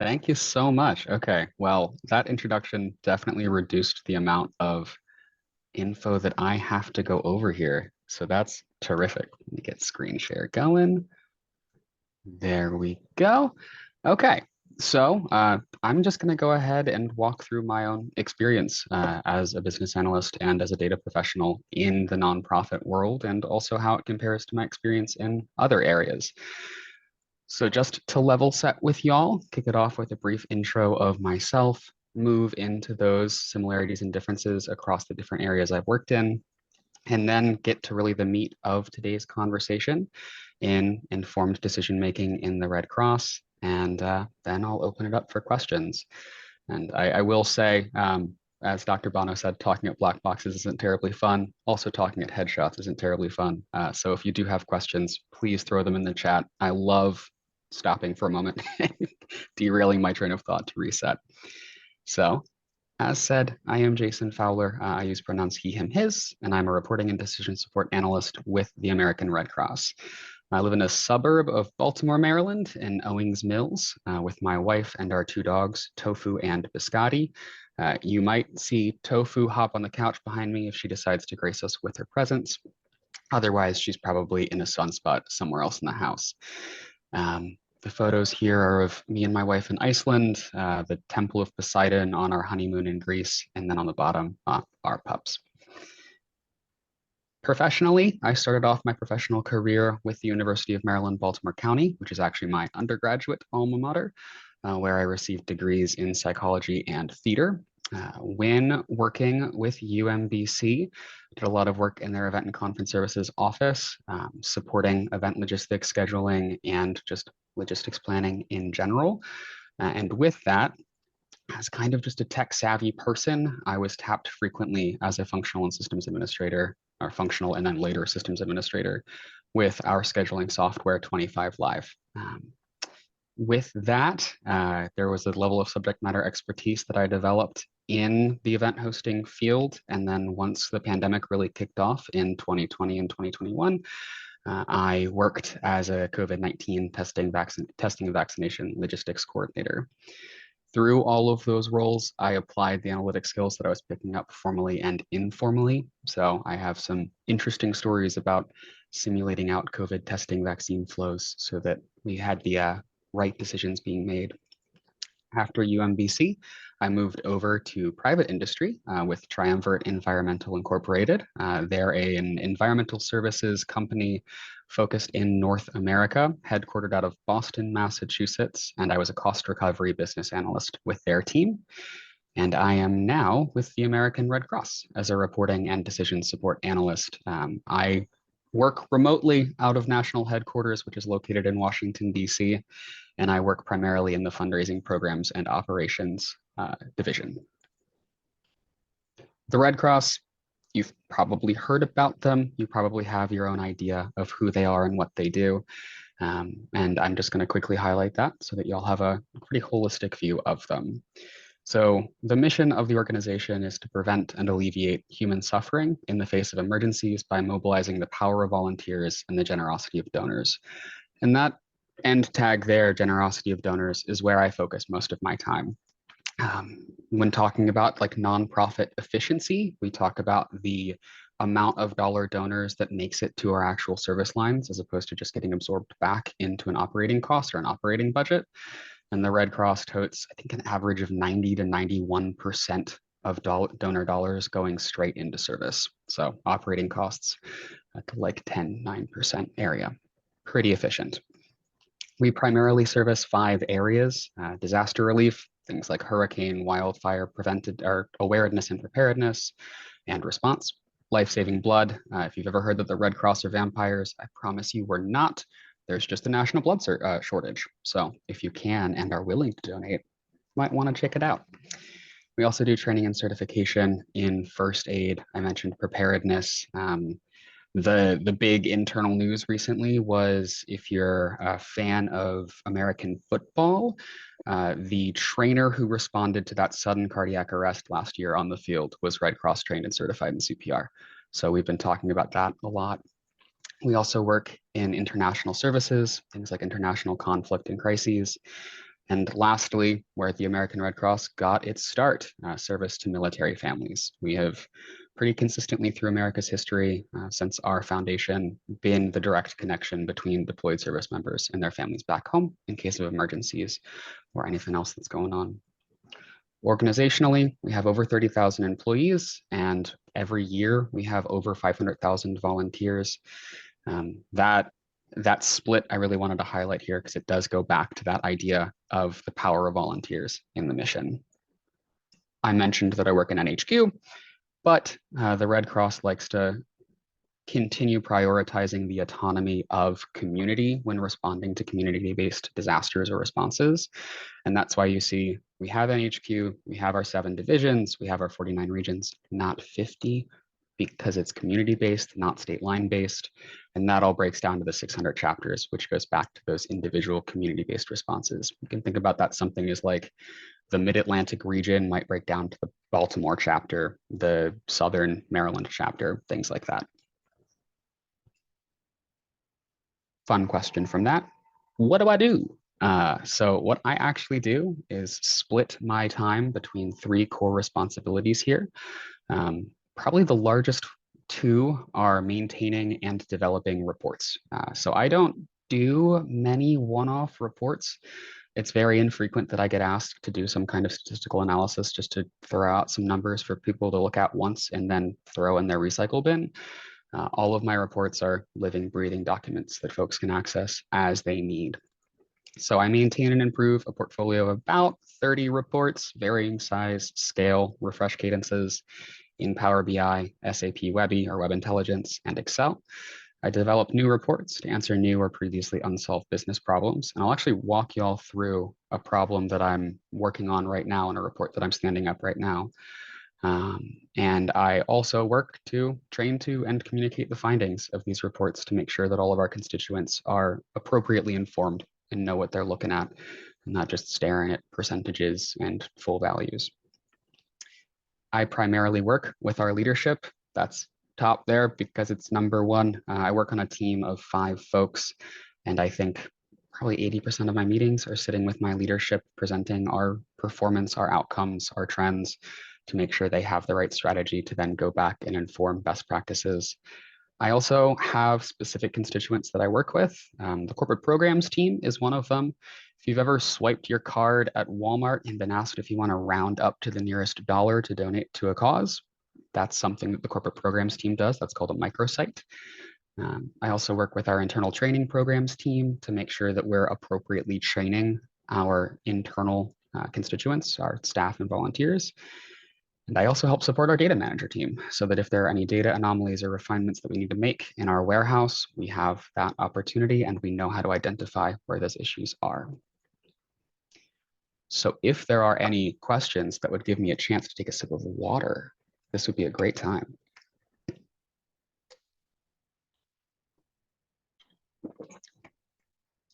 Thank you so much. Okay, well, that introduction definitely reduced the amount of info that I have to go over here. So that's terrific. Let me get screen share going. There we go. Okay, so I'm just going to go ahead and walk through my own experience as a business analyst and as a data professional in the nonprofit world, and also how it compares to my experience in other areas. So just to level set with y'all, kick it off with a brief intro of myself, move into those similarities and differences across the different areas I've worked in, and then get to really the meat of today's conversation in informed decision making in the Red Cross. And then I'll open it up for questions. And I will say, as Dr. Bono said, talking at black boxes isn't terribly fun. Also, talking at headshots isn't terribly fun. So if you do have questions, please throw them in the chat. I love stopping for a moment, derailing my train of thought to reset. So as said, I am Jason Fowler. I use pronouns he, him, his, and I'm a reporting and decision support analyst with the American Red Cross. I live in a suburb of Baltimore, Maryland, in Owings Mills, with my wife and our two dogs, Tofu and Biscotti. You might see Tofu hop on the couch behind me if she decides to grace us with her presence. Otherwise, she's probably in a sunspot somewhere else in the house. The photos here are of me and my wife in Iceland, the Temple of Poseidon on our honeymoon in Greece, and then on the bottom, our pups. Professionally, I started off my professional career with the University of Maryland, Baltimore County, which is actually my undergraduate alma mater, where I received degrees in psychology and theater. When working with UMBC, did a lot of work in their event and conference services office, supporting event logistics, scheduling, and just logistics planning in general. And with that, as kind of just a tech savvy person, I was tapped frequently as a functional and systems administrator, or functional and then later systems administrator with our scheduling software 25 Live. With that, there was a level of subject matter expertise that I developed in the event hosting field. And then once the pandemic really kicked off in 2020 and 2021, I worked as a COVID-19 testing and vaccination logistics coordinator. Through all of those roles, I applied the analytic skills that I was picking up formally and informally. So I have some interesting stories about simulating out COVID testing vaccine flows so that we had the right decisions being made. After UMBC, I moved over to private industry with Triumvirate Environmental Incorporated. They're an environmental services company focused in North America, headquartered out of Boston, Massachusetts, and I was a cost recovery business analyst with their team. And I am now with the American Red Cross as a reporting and decision support analyst. I work remotely out of national headquarters, which is located in Washington, D.C., and I work primarily in the fundraising programs and operations division. The Red Cross, you've probably heard about them. You probably have your own idea of who they are and what they do. And I'm just going to quickly highlight that so that you'll have a pretty holistic view of them. So the mission of the organization is to prevent and alleviate human suffering in the face of emergencies by mobilizing the power of volunteers and the generosity of donors. And that end tag there, generosity of donors, is where I focus most of my time. When talking about like nonprofit efficiency, we talk about the amount of dollar donors that makes it to our actual service lines as opposed to just getting absorbed back into an operating cost or an operating budget. And the Red Cross totes, I think, an average of 90 to 91% of donor dollars going straight into service. So operating costs to like 10, 9% area. Pretty efficient. We primarily service 5 areas: disaster relief, things like hurricane, wildfire, prevented or awareness and preparedness, and response. Life-saving blood. If you've ever heard that the Red Cross are vampires, I promise you we're not. There's just a national blood shortage. So if you can and are willing to donate, you might want to check it out. We also do training and certification in first aid. I mentioned preparedness. The big internal news recently was, if you're a fan of American football, the trainer who responded to that sudden cardiac arrest last year on the field was Red Cross trained and certified in CPR. So we've been talking about that a lot. We also work in international services, things like international conflict and crises. And lastly, where the American Red Cross got its start, service to military families. We have pretty consistently through America's history since our foundation been the direct connection between deployed service members and their families back home in case of emergencies or anything else that's going on. Organizationally, we have over 30,000 employees, and every year we have over 500,000 volunteers. That split I really wanted to highlight here because it does go back to that idea of the power of volunteers in the mission. I mentioned that I work in NHQ, but the Red Cross likes to continue prioritizing the autonomy of community when responding to community-based disasters or responses. And that's why you see we have NHQ, we have our 7 divisions, we have our 49 regions, not 50, because it's community-based, not state line-based. And that all breaks down to the 600 chapters, which goes back to those individual community-based responses. You can think about that something as like the Mid-Atlantic region might break down to the Baltimore chapter, the Southern Maryland chapter, things like that. Fun question from that. What do I do? So what I actually do is split my time between 3 core responsibilities here. Probably the largest 2 are maintaining and developing reports. So I don't do many one-off reports. It's very infrequent that I get asked to do some kind of statistical analysis just to throw out some numbers for people to look at once and then throw in their recycle bin. All of my reports are living, breathing documents that folks can access as they need. So I maintain and improve a portfolio of about 30 reports, varying size, scale, refresh cadences in Power BI, SAP Webby or Web Intelligence, and Excel. I develop new reports to answer new or previously unsolved business problems. And I'll actually walk you all through a problem that I'm working on right now in a report that I'm standing up right now. And I also work to train to and communicate the findings of these reports to make sure that all of our constituents are appropriately informed and know what they're looking at, and not just staring at percentages and full values. I primarily work with our leadership. That's top there because it's number 1. I work on a team of 5 folks, and I think probably 80% of my meetings are sitting with my leadership, presenting our performance, our outcomes, our trends, to make sure they have the right strategy to then go back and inform best practices. I also have specific constituents that I work with. The corporate programs team is one of them. If you've ever swiped your card at Walmart and been asked if you want to round up to the nearest dollar to donate to a cause, that's something that the corporate programs team does. That's called a microsite. I also work with our internal training programs team to make sure that we're appropriately training our internal constituents, our staff and volunteers. And I also help support our data manager team so that if there are any data anomalies or refinements that we need to make in our warehouse, we have that opportunity and we know how to identify where those issues are. So if there are any questions that would give me a chance to take a sip of water, this would be a great time.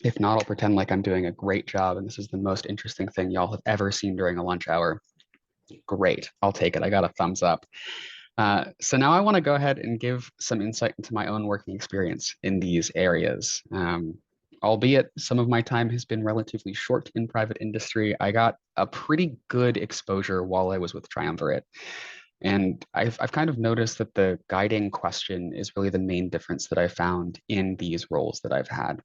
If not, I'll pretend like I'm doing a great job and this is the most interesting thing y'all have ever seen during a lunch hour. Great, I'll take it. I got a thumbs up. So now I want to go ahead and give some insight into my own working experience in these areas. Albeit some of my time has been relatively short in private industry, I got a pretty good exposure while I was with Triumvirate. And I've kind of noticed that the guiding question is really the main difference that I found in these roles that I've had.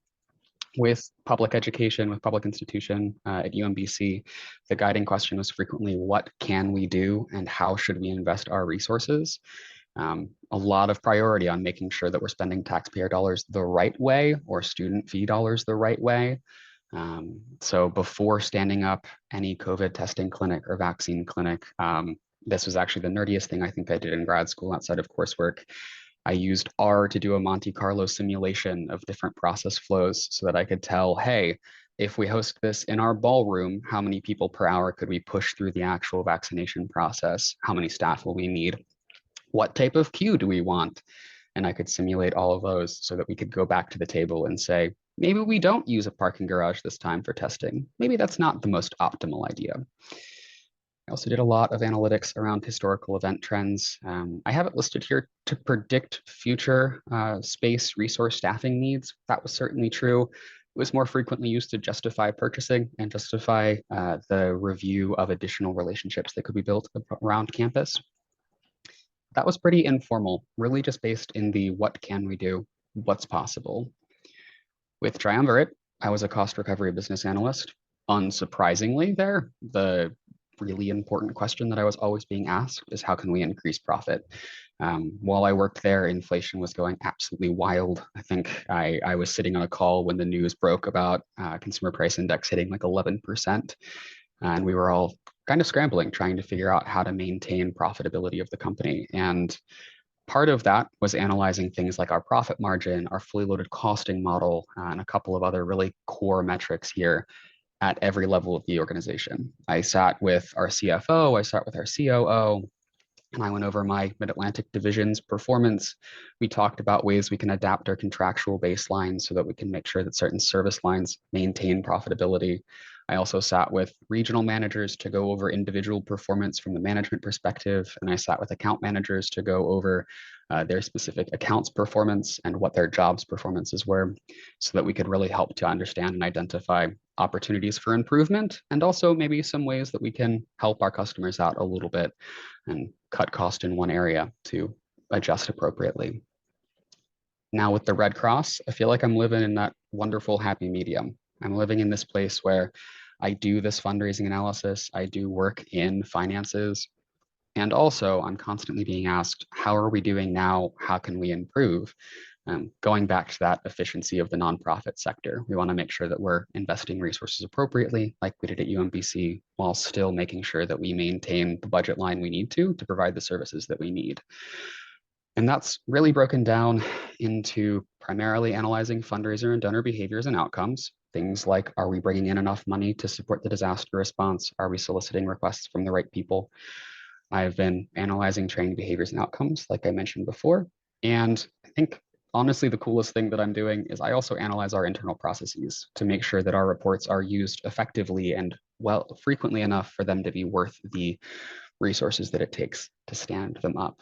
With public education, with public institution at UMBC, the guiding question was frequently, what can we do and how should we invest our resources? A lot of priority on making sure that we're spending taxpayer dollars the right way or student fee dollars the right way. So before standing up any COVID testing clinic or vaccine clinic, this was actually the nerdiest thing I think I did in grad school outside of coursework. I used R to do a Monte Carlo simulation of different process flows so that I could tell, hey, if we host this in our ballroom, how many people per hour could we push through the actual vaccination process? How many staff will we need? What type of queue do we want? And I could simulate all of those so that we could go back to the table and say, maybe we don't use a parking garage this time for testing. Maybe that's not the most optimal idea. I also did a lot of analytics around historical event trends. I have it listed here to predict future space resource staffing needs. That was certainly true. was more frequently used to justify purchasing and justify the review of additional relationships that could be built around campus. That was pretty informal, really just based in the what can we do, what's possible. With Triumvirate, I was a cost recovery business analyst. Unsurprisingly, the really important question that I was always being asked is how can we increase profit? While I worked there, inflation was going absolutely wild. I think I was sitting on a call when the news broke about consumer price index hitting like 11%. And we were all kind of scrambling, trying to figure out how to maintain profitability of the company. And part of that was analyzing things like our profit margin, our fully loaded costing model, and a couple of other really core metrics here at every level of the organization. I sat with our CFO, I sat with our COO, and I went over my Mid-Atlantic division's performance. We talked about ways we can adapt our contractual baseline so that we can make sure that certain service lines maintain profitability. I also sat with regional managers to go over individual performance from the management perspective, and I sat with account managers to go over their specific accounts performance and what their jobs performances were, so that we could really help to understand and identify opportunities for improvement, and also maybe some ways that we can help our customers out a little bit and cut cost in one area to adjust appropriately. Now with the Red Cross, I feel like I'm living in that wonderful happy medium. I'm living in this place where I do this fundraising analysis, I do work in finances, and also I'm constantly being asked, how are we doing now? How can we improve? Going back to that efficiency of the nonprofit sector, we want to make sure that we're investing resources appropriately, like we did at UMBC, while still making sure that we maintain the budget line we need to provide the services that we need. And that's really broken down into primarily analyzing fundraiser and donor behaviors and outcomes. Things like, are we bringing in enough money to support the disaster response? Are we soliciting requests from the right people? I've been analyzing training behaviors and outcomes, like I mentioned before. And I think, honestly, the coolest thing that I'm doing is I also analyze our internal processes to make sure that our reports are used effectively and frequently enough for them to be worth the resources that it takes to stand them up.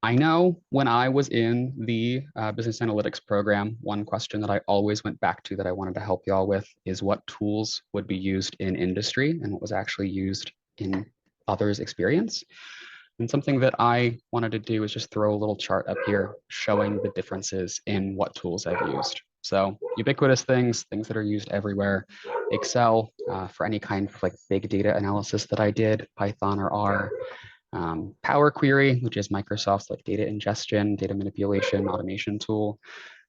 I know when I was in the business analytics program, one question that I always went back to that I wanted to help y'all with is what tools would be used in industry and what was actually used in others' experience. And something that I wanted to do is just throw a little chart up here showing the differences in what tools I've used. So ubiquitous things that are used everywhere. Excel for any kind of like big data analysis that I did, Python or R. Power Query, which is Microsoft's like data ingestion, data manipulation, automation tool.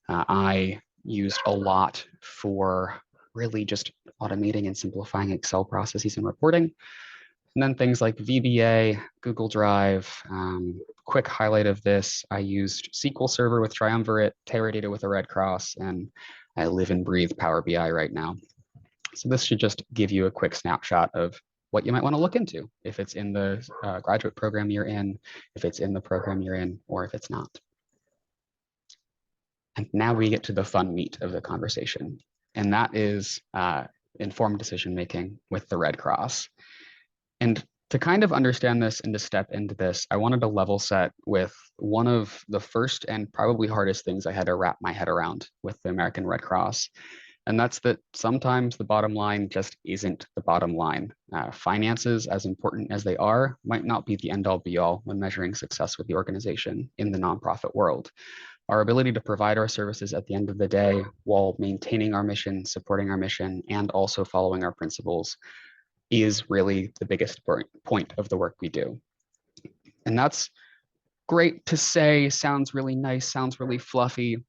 I used a lot for really just automating and simplifying Excel processes and reporting. And then things like VBA, Google Drive. Quick highlight of this, I used SQL Server with Triumvirate, Teradata with the Red Cross, and I live and breathe Power BI right now. So this should just give you a quick snapshot of what you might want to look into if it's in the graduate program you're in, if it's in the program you're in, or if it's not. And now we get to the fun meat of the conversation, and that is informed decision-making with the Red Cross. And to kind of understand this and to step into this, I wanted to level set with one of the first and probably hardest things I had to wrap my head around with the American Red Cross. And that's that sometimes the bottom line just isn't the bottom line. Finances, as important as they are, might not be the end all be all when measuring success with the organization in the nonprofit world. Our ability to provide our services at the end of the day while maintaining our mission, supporting our mission, and also following our principles is really the biggest point of the work we do. And that's great to say, sounds really nice, sounds really fluffy,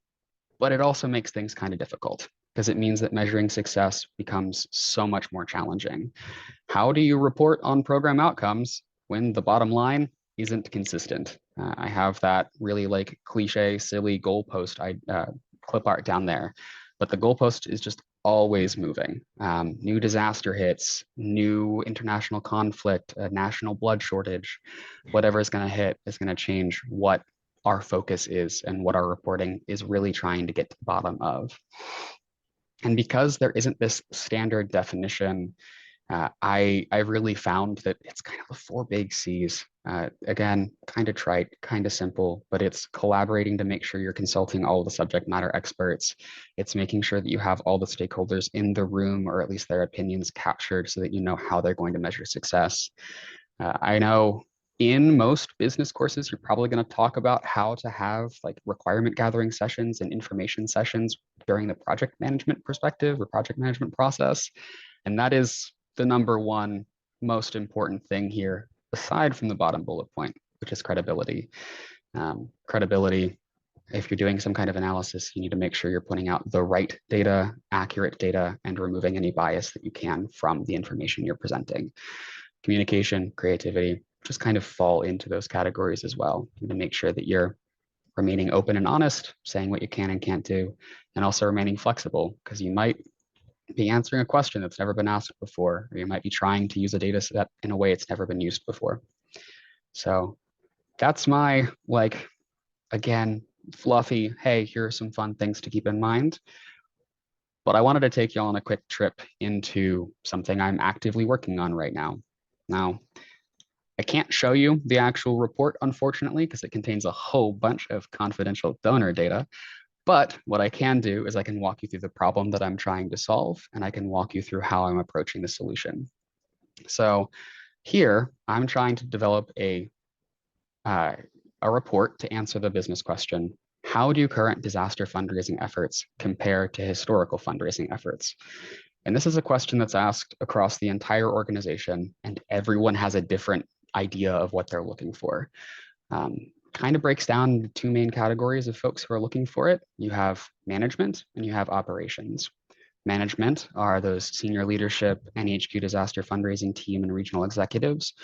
but it also makes things kind of difficult because it means that measuring success becomes so much more challenging. How do you report on program outcomes when the bottom line isn't consistent? I have that really like cliche, silly goalpost clip art down there, but the goalpost is just always moving. New disaster hits, new international conflict, a national blood shortage, whatever is going to hit is going to change what our focus is and what our reporting is really trying to get to the bottom of. And because there isn't this standard definition, I really found that it's kind of the four big C's. Again, kind of trite, kind of simple, but it's collaborating to make sure you're consulting all the subject matter experts. It's making sure that you have all the stakeholders in the room, or at least their opinions captured, so that you know how they're going to measure success. I know in most business courses, you're probably going to talk about how to have like requirement gathering sessions and information sessions during the project management perspective or project management process. And that is the number one most important thing here, aside from the bottom bullet point, which is credibility. Credibility, if you're doing some kind of analysis, you need to make sure you're putting out the right data, accurate data, and removing any bias that you can from the information you're presenting. Communication, creativity, just kind of fall into those categories as well. You need to make sure that you're remaining open and honest, saying what you can and can't do, and also remaining flexible, because you might be answering a question that's never been asked before, or you might be trying to use a data set in a way it's never been used before. So that's my, like, again, fluffy, hey, here are some fun things to keep in mind. But I wanted to take you all on a quick trip into something I'm actively working on right now. Now, I can't show you the actual report, unfortunately, because it contains a whole bunch of confidential donor data. But what I can do is I can walk you through the problem that I'm trying to solve, and I can walk you through how I'm approaching the solution. So here, I'm trying to develop a report to answer the business question, how do current disaster fundraising efforts compare to historical fundraising efforts? And this is a question that's asked across the entire organization, and everyone has a different idea of what they're looking for. Kind of breaks down into two main categories of folks who are looking for it. You have management and you have operations. Management are those senior leadership, NHQ disaster fundraising team and regional executives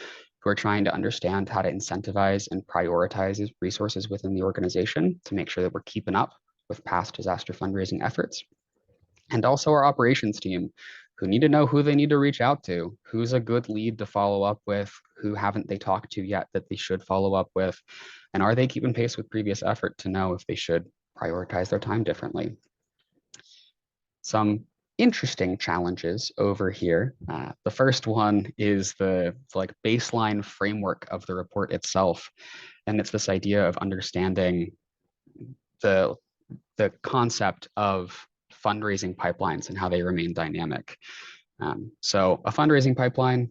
who are trying to understand how to incentivize and prioritize resources within the organization to make sure that we're keeping up with past disaster fundraising efforts. And also our operations team, who need to know who they need to reach out to, who's a good lead to follow up with, who haven't they talked to yet that they should follow up with, and are they keeping pace with previous effort to know if they should prioritize their time differently. Some interesting challenges over here. The first one is the like baseline framework of the report itself. And it's this idea of understanding the concept of fundraising pipelines and how they remain dynamic. So a fundraising pipeline,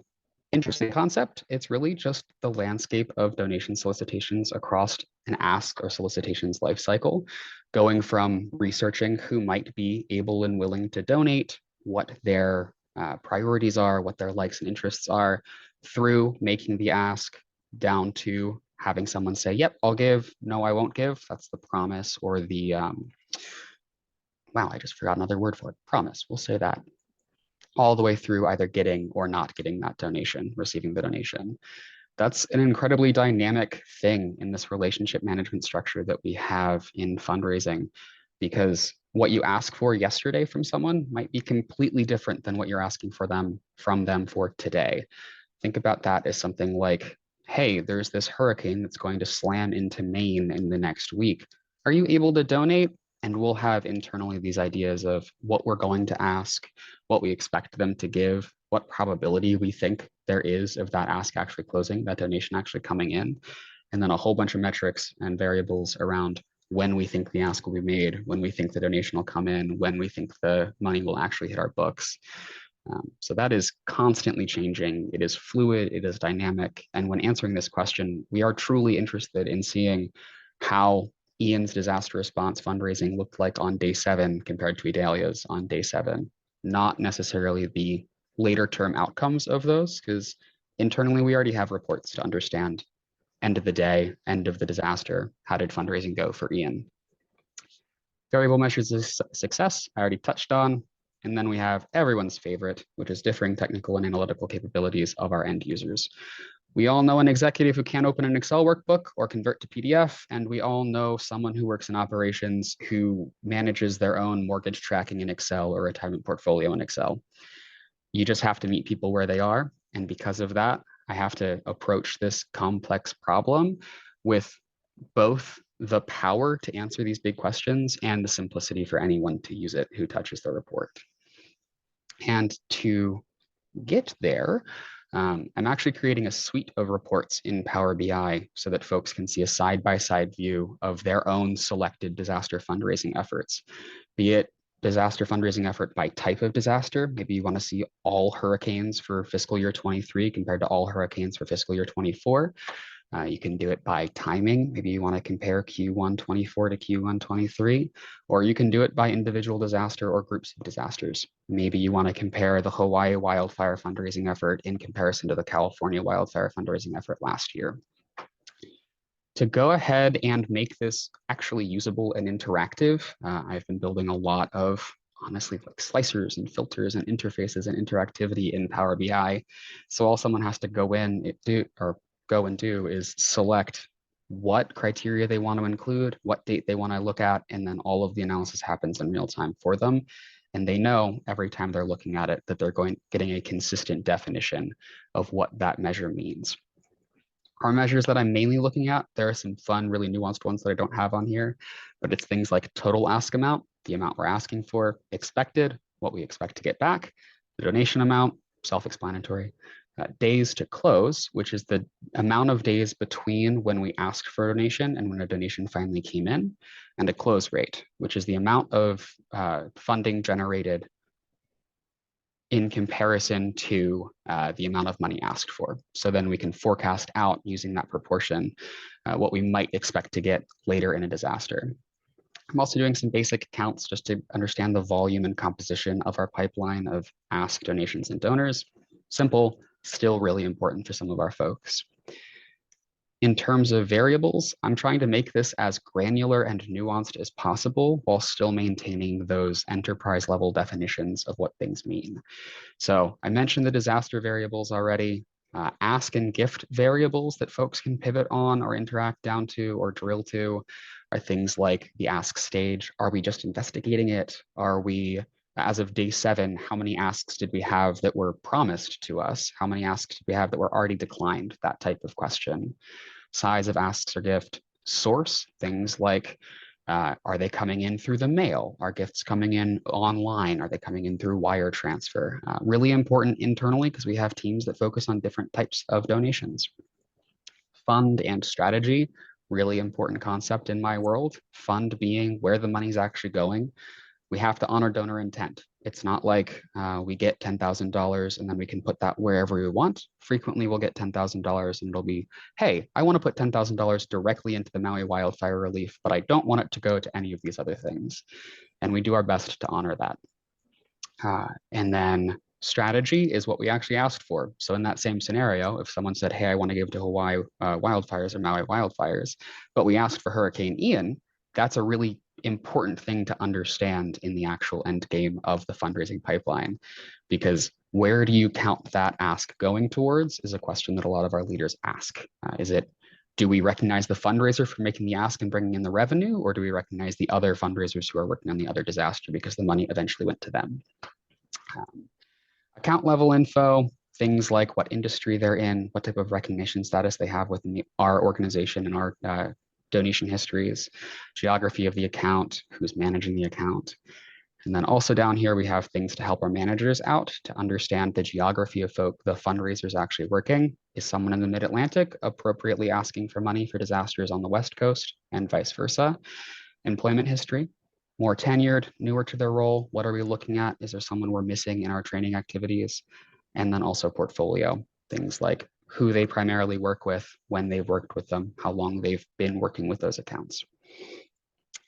interesting concept. It's really just the landscape of donation solicitations across an ask or solicitations lifecycle, going from researching who might be able and willing to donate, what their priorities are, what their likes and interests are, through making the ask, down to having someone say, yep, I'll give, no, I won't give. That's the promise, or the, wow, I just forgot another word for it, promise, we'll say that, all the way through either getting or not getting that donation, receiving the donation. That's an incredibly dynamic thing in this relationship management structure that we have in fundraising, because what you ask for yesterday from someone might be completely different than what you're asking for them from them for today. Think about that as something like, hey, there's this hurricane that's going to slam into Maine in the next week. Are you able to donate? And we'll have internally these ideas of what we're going to ask, what we expect them to give, what probability we think there is of that ask actually closing, that donation actually coming in, and then a whole bunch of metrics and variables around when we think the ask will be made, when we think the donation will come in, when we think the money will actually hit our books. So that is constantly changing. It is fluid, it is dynamic. And when answering this question, we are truly interested in seeing how Ian's disaster response fundraising looked like on day 7 compared to Idalia's on day 7, not necessarily the later term outcomes of those, because internally we already have reports to understand end of the day, end of the disaster, how did fundraising go for Ian. Variable measures of success, I already touched on. And then we have everyone's favorite, which is differing technical and analytical capabilities of our end users. We all know an executive who can't open an Excel workbook or convert to PDF, and we all know someone who works in operations who manages their own mortgage tracking in Excel or retirement portfolio in Excel. You just have to meet people where they are, and because of that, I have to approach this complex problem with both the power to answer these big questions and the simplicity for anyone to use it who touches the report. And to get there, I'm actually creating a suite of reports in Power BI so that folks can see a side-by-side view of their own selected disaster fundraising efforts, be it disaster fundraising effort by type of disaster. Maybe you want to see all hurricanes for fiscal year 23 compared to all hurricanes for fiscal year 24. You can do it by timing. Maybe you want to compare Q1 24 to Q1 23, or you can do it by individual disaster or groups of disasters. Maybe you want to compare the Hawaii wildfire fundraising effort in comparison to the California wildfire fundraising effort last year. To go ahead and make this actually usable and interactive, I've been building a lot of, honestly, like slicers and filters and interfaces and interactivity in Power BI. So all someone has to go and do is select what criteria they want to include, what date they want to look at, and then all of the analysis happens in real time for them. And they know every time they're looking at it that they're getting a consistent definition of what that measure means. Our measures that I'm mainly looking at, there are some fun, really nuanced ones that I don't have on here, but it's things like total ask amount, the amount we're asking for, expected, what we expect to get back, the donation amount, self-explanatory, days to close, which is the amount of days between when we asked for a donation and when a donation finally came in, and a close rate, which is the amount of funding generated in comparison to the amount of money asked for. So then we can forecast out using that proportion what we might expect to get later in a disaster. I'm also doing some basic counts just to understand the volume and composition of our pipeline of ask, donations, and donors. Simple, still really important for some of our folks. In terms of variables, I'm trying to make this as granular and nuanced as possible while still maintaining those enterprise level definitions of what things mean. So I mentioned the disaster variables already. Ask and gift variables that folks can pivot on or interact down to or drill to are things like the ask stage. Are we just investigating it? Are we, as of day 7, how many asks did we have that were promised to us? How many asks did we have that were already declined? That type of question. Size of asks or gift. Source, things like are they coming in through the mail? Are gifts coming in online? Are they coming in through wire transfer? Really important internally because we have teams that focus on different types of donations. Fund and strategy, really important concept in my world. Fund being where the money's actually going. We have to honor donor intent. It's not like we get $10,000 and then we can put that wherever we want. Frequently, we'll get $10,000 and it'll be, hey, I want to put $10,000 directly into the Maui wildfire relief, but I don't want it to go to any of these other things. And we do our best to honor that. And then strategy is what we actually asked for. So in that same scenario, if someone said, hey, I want to give to Hawaii wildfires or Maui wildfires, but we asked for Hurricane Ian, that's a really important thing to understand in the actual end game of the fundraising pipeline, because where do you count that ask going towards is a question that a lot of our leaders ask. Is it, do we recognize the fundraiser for making the ask and bringing in the revenue, or do we recognize the other fundraisers who are working on the other disaster because the money eventually went to them? Account level info, things like what industry they're in, what type of recognition status they have within our organization and our donation histories, geography of the account, who's managing the account. And then also down here, we have things to help our managers out to understand the geography of the fundraisers actually working. Is someone in the Mid-Atlantic appropriately asking for money for disasters on the West Coast and vice versa? Employment history, more tenured, newer to their role. What are we looking at? Is there someone we're missing in our training activities? And then also portfolio, things like who they primarily work with, when they've worked with them, how long they've been working with those accounts.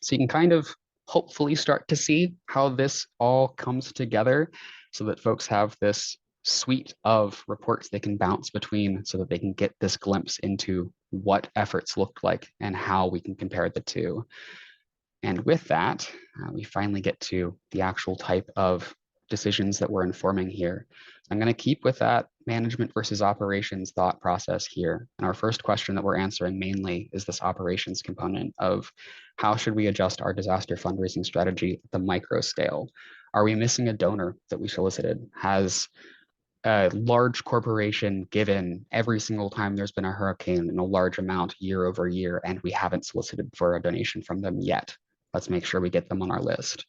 So you can kind of hopefully start to see how this all comes together so that folks have this suite of reports they can bounce between so that they can get this glimpse into what efforts looked like and how we can compare the two. And with that, we finally get to the actual type of decisions that we're informing here. I'm going to keep with that management versus operations thought process here. And our first question that we're answering mainly is this operations component of how should we adjust our disaster fundraising strategy at the micro scale? Are we missing a donor that we solicited? Has a large corporation given every single time there's been a hurricane in a large amount year over year, and we haven't solicited for a donation from them yet? Let's make sure we get them on our list.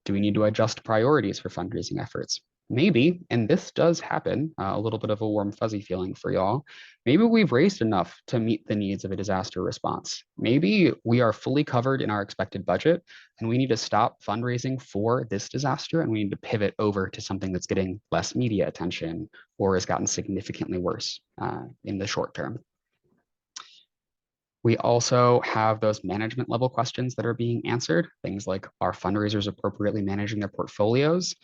Do we need to adjust priorities for fundraising efforts? maybe, and this does happen, a little bit of a warm fuzzy feeling for y'all. Maybe we've raised enough to meet the needs of a disaster response. Maybe we are fully covered in our expected budget and we need to stop fundraising for this disaster and we need to pivot over to something that's getting less media attention or has gotten significantly worse in the short term. We also have those management level questions that are being answered, things like, are fundraisers appropriately managing their portfolios?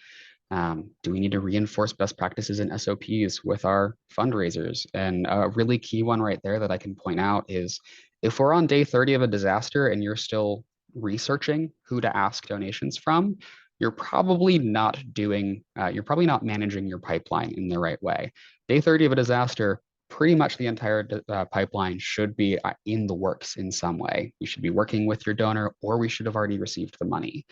Do we need to reinforce best practices and SOPs with our fundraisers? And a really key one right there that I can point out is if we're on day 30 of a disaster and you're still researching who to ask donations from, you're probably not managing your pipeline in the right way. Day 30 of a disaster, pretty much the entire pipeline should be in the works in some way. You should be working with your donor, or we should have already received the money.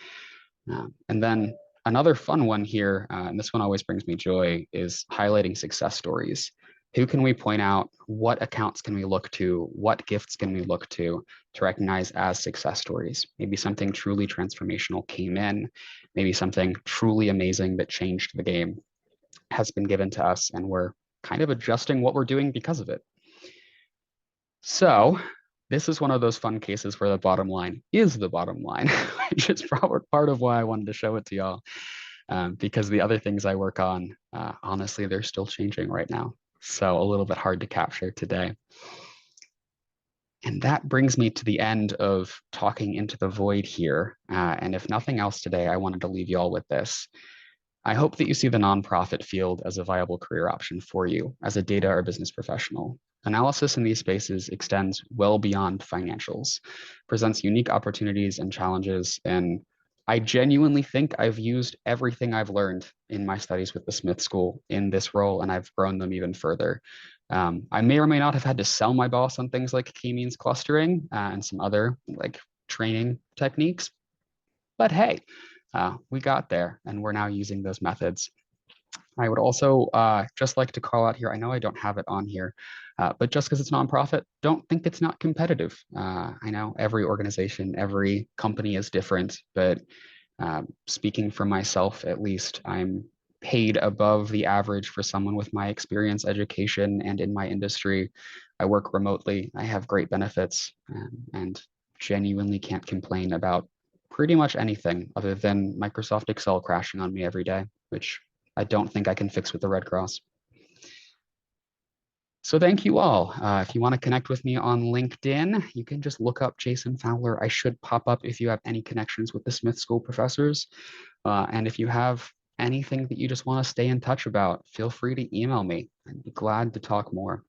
And then another fun one here, and this one always brings me joy, is highlighting success stories. Who can we point out? What accounts can we look to? What gifts can we look to recognize as success stories? Maybe something truly transformational came in. Maybe something truly amazing that changed the game has been given to us, and we're kind of adjusting what we're doing because of it. So this is one of those fun cases where the bottom line is the bottom line, which is probably part of why I wanted to show it to y'all. Because the other things I work on, honestly, they're still changing right now. So a little bit hard to capture today. And that brings me to the end of talking into the void here. And if nothing else today, I wanted to leave you all with this. I hope that you see the nonprofit field as a viable career option for you as a data or business professional. Analysis in these spaces extends well beyond financials, presents unique opportunities and challenges, and I genuinely think I've used everything I've learned in my studies with the Smith School in this role, and I've grown them even further. I may or may not have had to sell my boss on things like k-means clustering and some other like training techniques, but hey, we got there and we're now using those methods. I would also just like to call out here, I know I don't have it on here, but just because it's nonprofit, don't think it's not competitive. I know every organization, every company is different, but speaking for myself, at least, I'm paid above the average for someone with my experience, education, and in my industry. I work remotely. I have great benefits and genuinely can't complain about pretty much anything other than Microsoft Excel crashing on me every day, which I don't think I can fix with the Red Cross. So thank you all. If you want to connect with me on LinkedIn, you can just look up Jason Fowler. I should pop up if you have any connections with the Smith School professors. And if you have anything that you just want to stay in touch about, feel free to email me. I'd be glad to talk more.